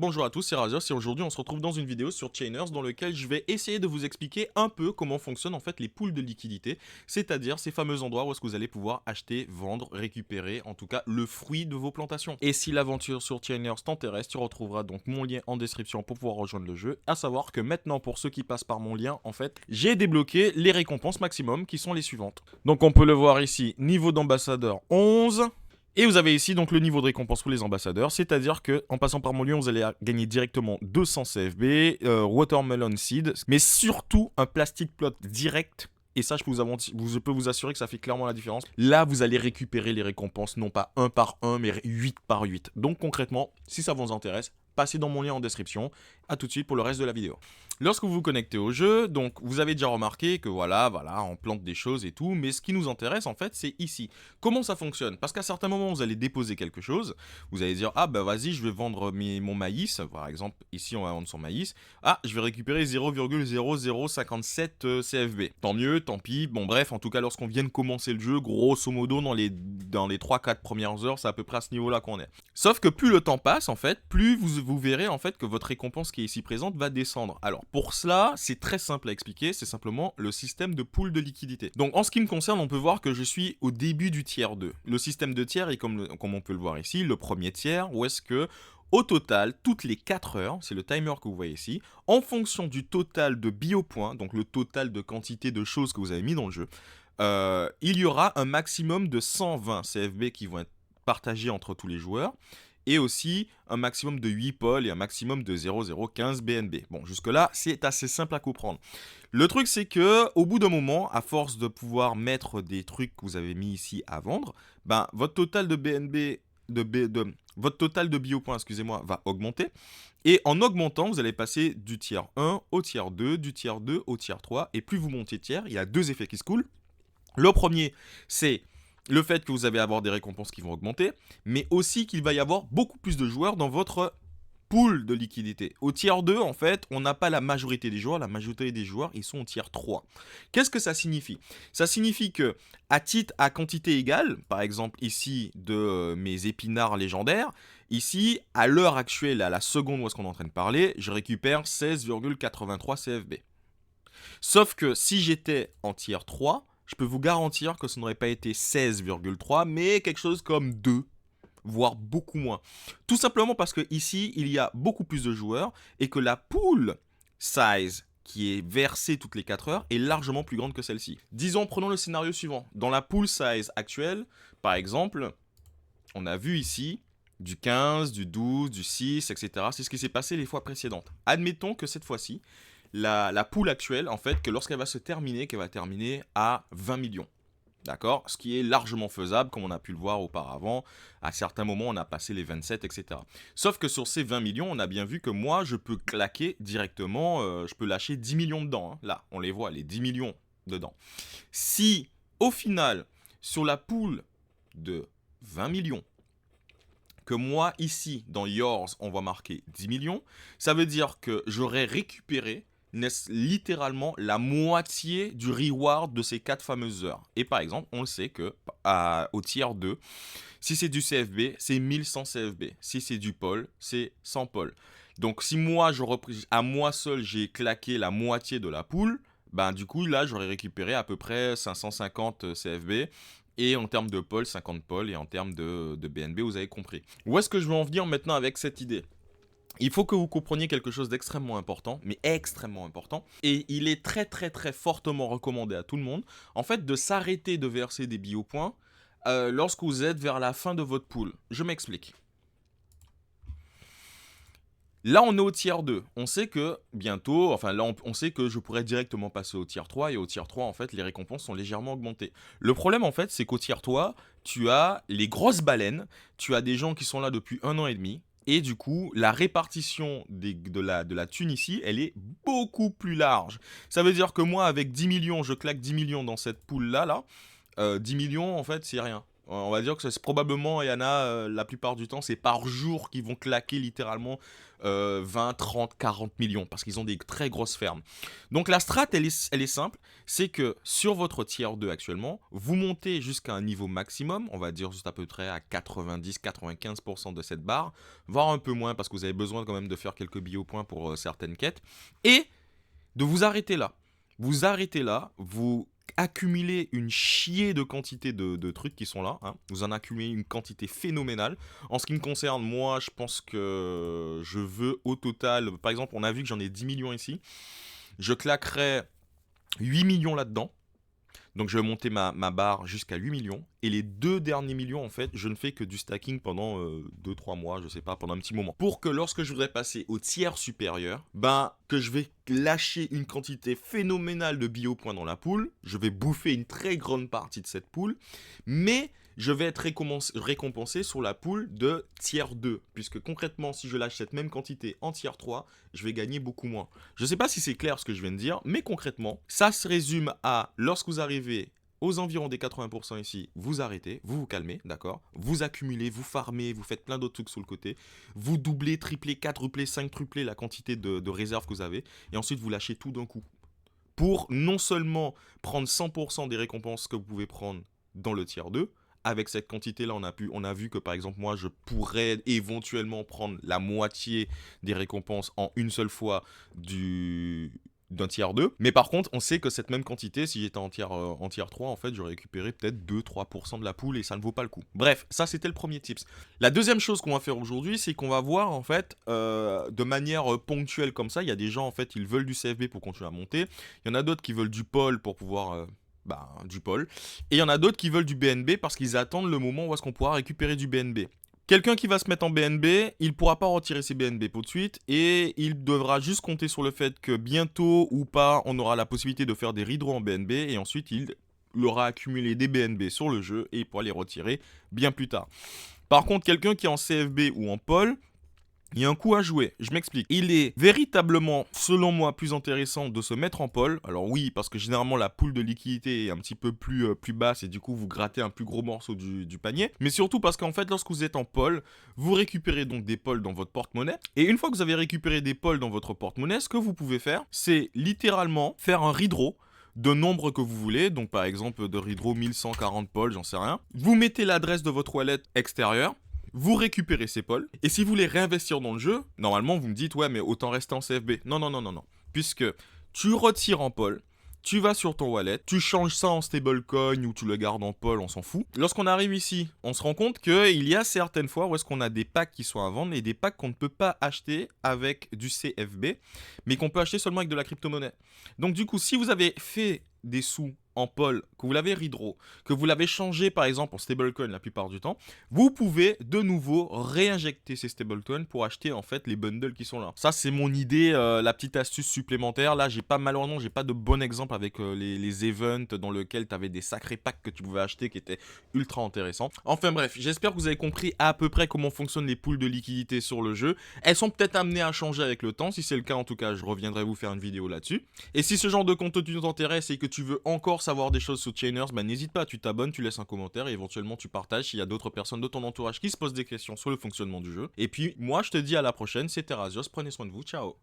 Bonjour à tous, c'est Razios et aujourd'hui on se retrouve dans une vidéo sur Chainers dans lequel je vais essayer de vous expliquer un peu comment fonctionnent en fait les pools de liquidité, c'est-à-dire ces fameux endroits où est-ce que vous allez pouvoir acheter, vendre, récupérer en tout cas le fruit de vos plantations. Et si l'aventure sur Chainers t'intéresse, tu retrouveras donc mon lien en description pour pouvoir rejoindre le jeu, à savoir que maintenant pour ceux qui passent par mon lien, en fait, j'ai débloqué les récompenses maximum qui sont les suivantes. Donc on peut le voir ici, niveau d'ambassadeur 11. Et vous avez ici donc le niveau de récompense pour les ambassadeurs, c'est-à-dire que en passant par mon lieu, vous allez gagner directement 200 CFB, Watermelon Seed, mais surtout un plastic plot direct. Et ça, je peux vous assurer que ça fait clairement la différence. Là, vous allez récupérer les récompenses, non pas 1 par 1, mais 8 par 8. Donc concrètement, si ça vous intéresse, passez dans mon lien en description. A tout de suite pour le reste de la vidéo. Lorsque vous vous connectez au jeu, donc vous avez déjà remarqué que voilà, on plante des choses et tout, mais ce qui nous intéresse en fait, c'est ici. Comment ça fonctionne? Parce qu'à certains moments, vous allez déposer quelque chose, vous allez dire, ah bah vas-y, je vais vendre mon maïs, par exemple, ici on va vendre son maïs, ah, je vais récupérer 0,0057 CFB. Tant mieux, tant pis, bon bref, en tout cas, lorsqu'on vient de commencer le jeu, grosso modo, dans les 3-4 premières heures, c'est à peu près à ce niveau-là qu'on est. Sauf que plus le temps passe, en fait, plus vous verrez en fait que votre récompense qui est ici présente va descendre. Alors, pour cela, c'est très simple à expliquer, c'est simplement le système de pool de liquidité. Donc en ce qui me concerne, on peut voir que je suis au début du tiers 2. Le système de tiers est comme on peut le voir ici, le premier tiers, où est-ce que au total, toutes les 4 heures, c'est le timer que vous voyez ici, en fonction du total de biopoints, donc le total de quantité de choses que vous avez mis dans le jeu, il y aura un maximum de 120 CFB qui vont être partagés entre tous les joueurs, et aussi un maximum de 8 pôles et un maximum de 0,015 BNB. Bon, jusque-là, c'est assez simple à comprendre. Le truc, c'est que au bout d'un moment, à force de pouvoir mettre des trucs que vous avez mis ici à vendre, ben, votre total de BNB, votre total de biopoints, excusez-moi, va augmenter. Et en augmentant, vous allez passer du tiers 1 au tiers 2, du tiers 2 au tiers 3. Et plus vous montez de tiers, il y a deux effets qui se coulent. Le premier, c'est le fait que vous allez avoir des récompenses qui vont augmenter, mais aussi qu'il va y avoir beaucoup plus de joueurs dans votre pool de liquidité. Au tiers 2, en fait, on n'a pas la majorité des joueurs. La majorité des joueurs, ils sont au tiers 3. Qu'est-ce que ça signifie? Ça signifie que, à quantité égale, par exemple ici de mes épinards légendaires, ici, à l'heure actuelle, à la seconde où est-ce qu'on est en train de parler, je récupère 16,83 CFB. Sauf que si j'étais en tiers 3, je peux vous garantir que ce n'aurait pas été 16,3, mais quelque chose comme 2, voire beaucoup moins. Tout simplement parce que ici, il y a beaucoup plus de joueurs et que la pool size qui est versée toutes les 4 heures est largement plus grande que celle-ci. Disons, prenons le scénario suivant. Dans la pool size actuelle, par exemple, on a vu ici du 15, du 12, du 6, etc. C'est ce qui s'est passé les fois précédentes. Admettons que cette fois-ci, la pool actuelle, en fait, que lorsqu'elle va se terminer, qu'elle va terminer à 20 millions. D'accord? Ce qui est largement faisable, comme on a pu le voir auparavant. À certains moments, on a passé les 27, etc. Sauf que sur ces 20 millions, on a bien vu que moi, je peux claquer directement, je peux lâcher 10 millions dedans. Hein. Là, on les voit, les 10 millions dedans. Si, au final, sur la pool de 20 millions, que moi, ici, dans Yours, on va marquer 10 millions, ça veut dire que j'aurais récupéré littéralement la moitié du reward de ces 4 fameuses heures. Et par exemple, on le sait que au tiers 2, si c'est du CFB, c'est 1100 CFB. Si c'est du pôle, c'est 100 pôles. Donc si moi, à moi seul, j'ai claqué la moitié de la pool, ben du coup, là, j'aurais récupéré à peu près 550 CFB. Et en termes de pôle, 50 pôles. Et en termes de BNB, vous avez compris. Où est-ce que je veux en venir maintenant avec cette idée? Il faut que vous compreniez quelque chose d'extrêmement important, mais extrêmement important, et il est très très très fortement recommandé à tout le monde, en fait, de s'arrêter de verser des biopoints lorsque vous êtes vers la fin de votre pool. Je m'explique. Là, on est au tiers 2. On sait que bientôt, enfin là, on sait que je pourrais directement passer au tiers 3, et au tiers 3, en fait, les récompenses sont légèrement augmentées. Le problème, en fait, c'est qu'au tiers 3, tu as les grosses baleines, tu as des gens qui sont là depuis 1 an et demi, et du coup, la répartition de la thune ici, elle est beaucoup plus large. Ça veut dire que moi, avec 10 millions, je claque 10 millions dans cette pool-là, 10 millions, en fait, c'est rien. On va dire que c'est probablement, il y en a, la plupart du temps, c'est par jour qu'ils vont claquer littéralement 20, 30, 40 millions parce qu'ils ont des très grosses fermes. Donc la strat, elle est simple, c'est que sur votre tier 2 actuellement, vous montez jusqu'à un niveau maximum, on va dire juste à peu près à 90-95% de cette barre, voire un peu moins parce que vous avez besoin quand même de faire quelques biopoints pour certaines quêtes, et de vous arrêter là. Vous arrêtez là, vous accumulez une chier de quantité de trucs qui sont là, hein. Vous en accumulez une quantité phénoménale. En ce qui me concerne, moi, je pense que je veux au total, par exemple, on a vu que j'en ai 10 millions ici, je claquerai 8 millions là-dedans. Donc je vais monter ma barre jusqu'à 8 millions. Et les 2 derniers millions, en fait, je ne fais que du stacking pendant 2-3 mois, je sais pas, pendant un petit moment. Pour que lorsque je voudrais passer au tiers supérieur, ben, que je vais lâcher une quantité phénoménale de biopoints dans la poule, je vais bouffer une très grande partie de cette poule, mais je vais être récompensé sur la poule de tiers 2, puisque concrètement, si je lâche cette même quantité en tiers 3, je vais gagner beaucoup moins. Je ne sais pas si c'est clair ce que je viens de dire, mais concrètement, ça se résume à, lorsque vous arrivez aux environs des 80% ici, vous arrêtez, vous vous calmez, d'accord? Vous accumulez, vous farmez, vous faites plein d'autres trucs sur le côté, vous doublez, triplez, quadruplez, cinqutuplez la quantité de réserves que vous avez, et ensuite vous lâchez tout d'un coup. Pour non seulement prendre 100% des récompenses que vous pouvez prendre dans le tiers 2, avec cette quantité-là, on a vu que par exemple, moi, je pourrais éventuellement prendre la moitié des récompenses en une seule fois d'un tiers 2. Mais par contre, on sait que cette même quantité, si j'étais en tiers 3, en fait, j'aurais récupéré peut-être 2-3% de la poule et ça ne vaut pas le coup. Bref, ça c'était le premier tips. La deuxième chose qu'on va faire aujourd'hui, c'est qu'on va voir en fait, de manière ponctuelle comme ça, il y a des gens en fait, ils veulent du CFB pour continuer à monter. Il y en a d'autres qui veulent du pôle pour pouvoir... du pôle. Et il y en a d'autres qui veulent du BNB parce qu'ils attendent le moment où est-ce qu'on pourra récupérer du BNB. Quelqu'un qui va se mettre en BNB, il ne pourra pas retirer ses BNB tout de suite et il devra juste compter sur le fait que bientôt ou pas, on aura la possibilité de faire des redraws en BNB et ensuite il aura accumulé des BNB sur le jeu et il pourra les retirer bien plus tard. Par contre, quelqu'un qui est en CFB ou en pôle, il y a un coup à jouer, je m'explique. Il est véritablement, selon moi, plus intéressant de se mettre en pôle. Alors oui, parce que généralement la pool de liquidité est un petit peu plus basse et du coup vous grattez un plus gros morceau du panier. Mais surtout parce qu'en fait, lorsque vous êtes en pôle, vous récupérez donc des pôles dans votre porte-monnaie. Et une fois que vous avez récupéré des pôles dans votre porte-monnaie, ce que vous pouvez faire, c'est littéralement faire un redraw de nombre que vous voulez, donc par exemple de redraw 1140 pôles, j'en sais rien. Vous mettez l'adresse de votre wallet extérieure, vous récupérez ces pôles, et si vous voulez réinvestir dans le jeu, normalement vous me dites ouais mais autant rester en CFB. Non, non, non, non, non. Puisque tu retires en pôle, tu vas sur ton wallet, tu changes ça en stablecoin ou tu le gardes en pôle, on s'en fout. Lorsqu'on arrive ici, on se rend compte qu'il y a certaines fois où est-ce qu'on a des packs qui sont à vendre et des packs qu'on ne peut pas acheter avec du CFB, mais qu'on peut acheter seulement avec de la crypto-monnaie. Donc du coup, si vous avez fait des sous en pôle, que vous l'avez redraw, que vous l'avez changé par exemple en stablecoin la plupart du temps, vous pouvez de nouveau réinjecter ces stablecoins pour acheter en fait les bundles qui sont là. Ça c'est mon idée, la petite astuce supplémentaire. Là malheureusement j'ai pas de bon exemple avec les events dans lesquels tu avais des sacrés packs que tu pouvais acheter qui étaient ultra intéressants. Enfin bref, j'espère que vous avez compris à peu près comment fonctionnent les pools de liquidité sur le jeu. Elles sont peut-être amenées à changer avec le temps. Si c'est le cas en tout cas, je reviendrai vous faire une vidéo là-dessus. Et si ce genre de contenu t'intéresse et que tu veux encore savoir des choses sur Chainers, bah n'hésite pas, tu t'abonnes, tu laisses un commentaire et éventuellement tu partages s'il y a d'autres personnes de ton entourage qui se posent des questions sur le fonctionnement du jeu. Et puis moi je te dis à la prochaine, c'était Razios, prenez soin de vous, ciao.